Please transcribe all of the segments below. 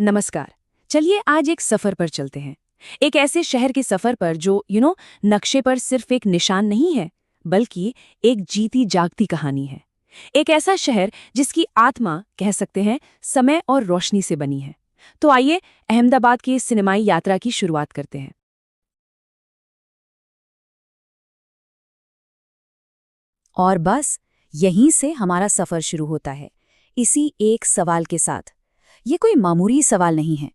नमस्कार। चलिए आज एक सफर पर चलते हैं। एक ऐसे शहर के सफर पर जो नक्शे पर सिर्फ एक निशान नहीं है, बल्कि एक जीती जागती कहानी है। एक ऐसा शहर जिसकी आत्मा कह सकते हैं समय और रोशनी से बनी है। तो आइए अहमदाबाद की इस सिनेमाई यात्रा की शुरुआत करते हैं। और बस यहीं से हमारा सफर शुरू होता है, इसी एक सवाल के साथ। ये कोई मामूली सवाल नहीं है।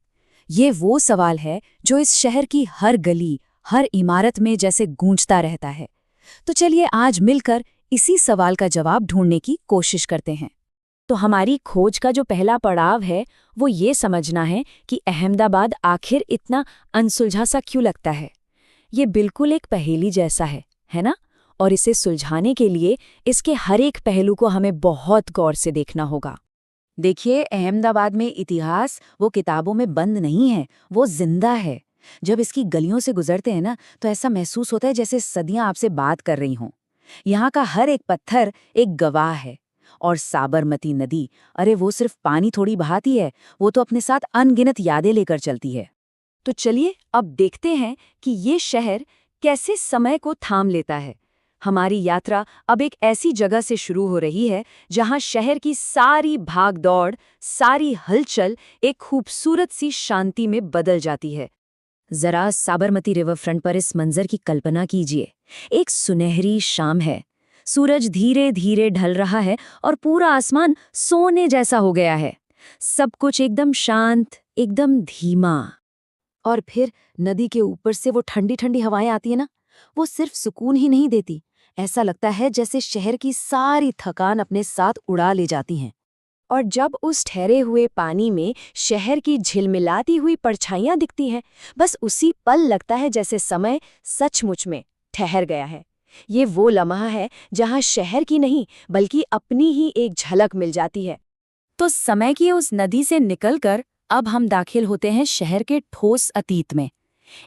ये वो सवाल है जो इस शहर की हर गली, हर इमारत में जैसे गूंजता रहता है। तो चलिए आज मिलकर इसी सवाल का जवाब ढूंढने की कोशिश करते हैं। तो हमारी खोज का जो पहला पड़ाव है वो ये समझना है कि अहमदाबाद आखिर इतना अनसुलझा सा क्यों लगता है। ये बिल्कुल एक पहेली जैसा है ना? और इसे सुलझाने के लिए इसके हर एक पहलू को हमें बहुत गौर से देखना होगा। देखिए, अहमदाबाद में इतिहास वो किताबों में बंद नहीं है, वो जिंदा है। जब इसकी गलियों से गुजरते हैं ना, तो ऐसा महसूस होता है जैसे सदियां आपसे बात कर रही हों। यहाँ का हर एक पत्थर एक गवाह है। और साबरमती नदी, अरे वो सिर्फ पानी थोड़ी बहाती है, वो तो अपने साथ अनगिनत यादें लेकर चलती है। तो चलिए अब देखते हैं कि ये शहर कैसे समय को थाम लेता है। हमारी यात्रा अब एक ऐसी जगह से शुरू हो रही है जहां शहर की सारी भाग-दौड़, सारी हलचल एक खूबसूरत सी शांति में बदल जाती है। जरा साबरमती रिवर फ्रंट पर इस मंजर की कल्पना कीजिए। एक सुनहरी शाम है, सूरज धीरे धीरे ढल रहा है और पूरा आसमान सोने जैसा हो गया है। सब कुछ एकदम शांत, एकदम धीमा। और फिर नदी के ऊपर से वो ठंडी ठंडी हवाएं आती है ना, वो सिर्फ सुकून ही नहीं देती, ऐसा लगता है जैसे शहर की सारी थकान अपने साथ उड़ा ले जाती हैं। और जब उस ठहरे हुए पानी में शहर की झिलमिलाती हुई परछाइयां दिखती हैं, बस उसी पल लगता है जैसे समय सचमुच में ठहर गया है। ये वो लम्हा है जहां शहर की नहीं बल्कि अपनी ही एक झलक मिल जाती है। तो समय की उस नदी से निकलकर अब हम दाखिल होते हैं शहर के ठोस अतीत में।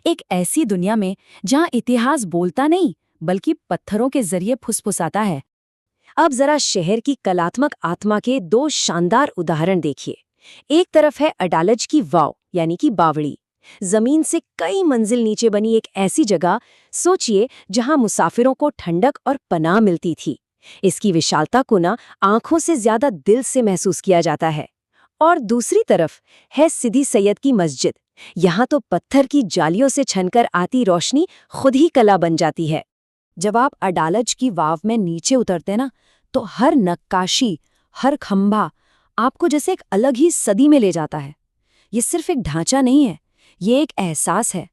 एक ऐसी दुनिया में जहां इतिहास बोलता नहीं बल्कि पत्थरों के जरिए फुसफुसाता है। अब जरा शहर की कलात्मक आत्मा के दो शानदार उदाहरण देखिए। एक तरफ है अडालज की वाव यानी कि बावड़ी, जमीन से कई मंजिल नीचे बनी एक ऐसी जगह, सोचिए, जहां मुसाफिरों को ठंडक और पनाह मिलती थी। इसकी विशालता को ना आंखों से ज्यादा दिल से महसूस किया जाता है। और दूसरी तरफ है सिदी सैयद की मस्जिद। यहाँ तो पत्थर की जालियों से छनकर आती रोशनी खुद ही कला बन जाती है। जब आप अडालज की वाव में नीचे उतरते ना, तो हर नक्काशी, हर खंभा आपको जैसे एक अलग ही सदी में ले जाता है। ये सिर्फ एक ढांचा नहीं है, ये एक एहसास है।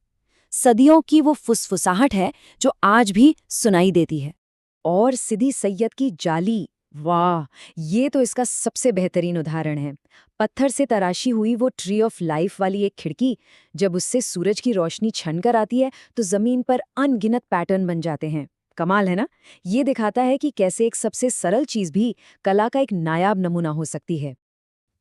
सदियों की वो फुसफुसाहट है जो आज भी सुनाई देती है। और सिदी सैयद की जाली, वाह, ये तो इसका सबसे बेहतरीन उदाहरण है। पत्थर से तराशी हुई वो ट्री ऑफ लाइफ वाली एक खिड़की, जब उससे सूरज की रोशनी छनकर आती है तो जमीन पर अनगिनत पैटर्न बन जाते हैं। कमाल है ना? ये दिखाता है कि कैसे एक सबसे सरल चीज भी कला का एक नायाब नमूना हो सकती है।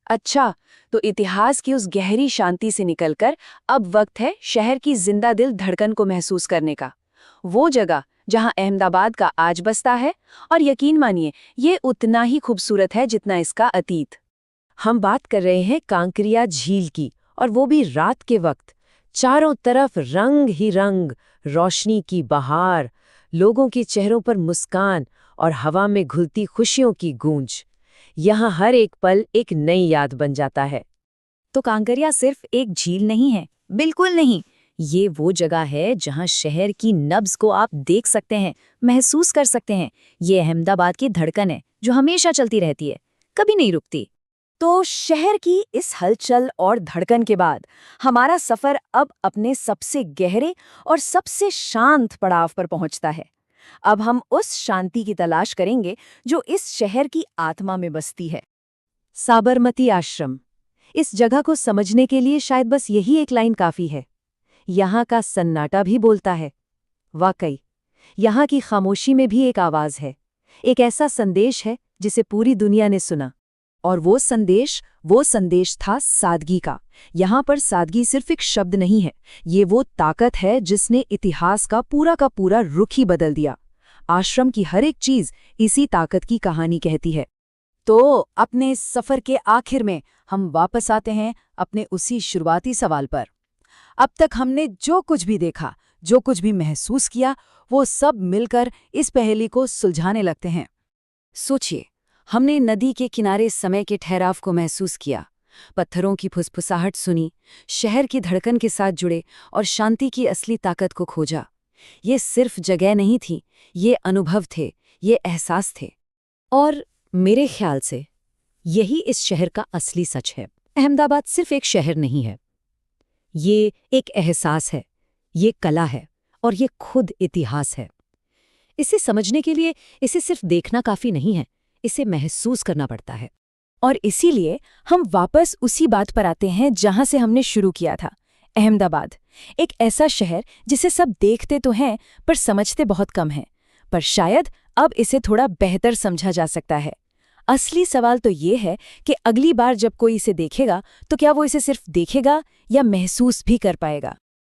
अच्छा, तो इतिहास की उस गहरी शांति से निकलकर अब वक्त है शहर की जिंदा दिल धड़कन को महसूस करने का। वो जगह जहां अहमदाबाद का आज बसता है, और यकीन मानिए ये उतना ही खूबसूरत है जितना इसका अतीत। हम बात कर रहे हैं कांकरिया झील की, और वो भी रात के वक्त। चारों तरफ रंग ही रंग, रोशनी की बहार, लोगों के चेहरों पर मुस्कान और हवा में घुलती खुशियों की गूंज। यहाँ हर एक पल एक नई याद बन जाता है। तो कांकरिया सिर्फ एक झील नहीं है, बिल्कुल नहीं। ये वो जगह है जहां शहर की नब्ज को आप देख सकते हैं, महसूस कर सकते हैं। ये अहमदाबाद की धड़कन है जो हमेशा चलती रहती है, कभी नहीं रुकती। तो शहर की इस हलचल और धड़कन के बाद हमारा सफर अब अपने सबसे गहरे और सबसे शांत पड़ाव पर पहुंचता है। अब हम उस शांति की तलाश करेंगे जो इस शहर की आत्मा में बसती है, साबरमती आश्रम। इस जगह को समझने के लिए शायद बस यही एक लाइन काफी है। यहाँ का सन्नाटा भी बोलता है। वाकई, यहाँ की खामोशी में भी एक आवाज है, एक ऐसा संदेश है जिसे पूरी दुनिया ने सुना। और वो संदेश था सादगी का। यहाँ पर सादगी सिर्फ एक शब्द नहीं है, ये वो ताकत है जिसने इतिहास का पूरा रुख ही बदल दिया। आश्रम की हर एक चीज इसी ताकत की कहानी कहती है। तो अपने इस सफर के आखिर में हम वापस आते हैं अपने उसी शुरुआती सवाल पर। अब तक हमने जो कुछ भी देखा, जो कुछ भी महसूस किया, वो सब मिलकर इस पहेली को सुलझाने लगते हैं। सोचिए, हमने नदी के किनारे समय के ठहराव को महसूस किया, पत्थरों की फुसफुसाहट सुनी, शहर की धड़कन के साथ जुड़े और शांति की असली ताकत को खोजा। ये सिर्फ जगह नहीं थी, ये अनुभव थे, ये एहसास थे। और मेरे ख्याल से यही इस शहर का असली सच है। अहमदाबाद सिर्फ एक शहर नहीं है, ये एक एहसास है, ये कला है और ये खुद इतिहास है। इसे समझने के लिए इसे सिर्फ देखना काफी नहीं है, इसे महसूस करना पड़ता है। और इसीलिए हम वापस उसी बात पर आते हैं जहां से हमने शुरू किया था। अहमदाबाद, एक ऐसा शहर जिसे सब देखते तो हैं पर समझते बहुत कम हैं। पर शायद अब इसे थोड़ा बेहतर समझा जा सकता है। असली सवाल तो ये है कि अगली बार जब कोई इसे देखेगा तो क्या वो इसे सिर्फ देखेगा या महसूस भी कर पाएगा।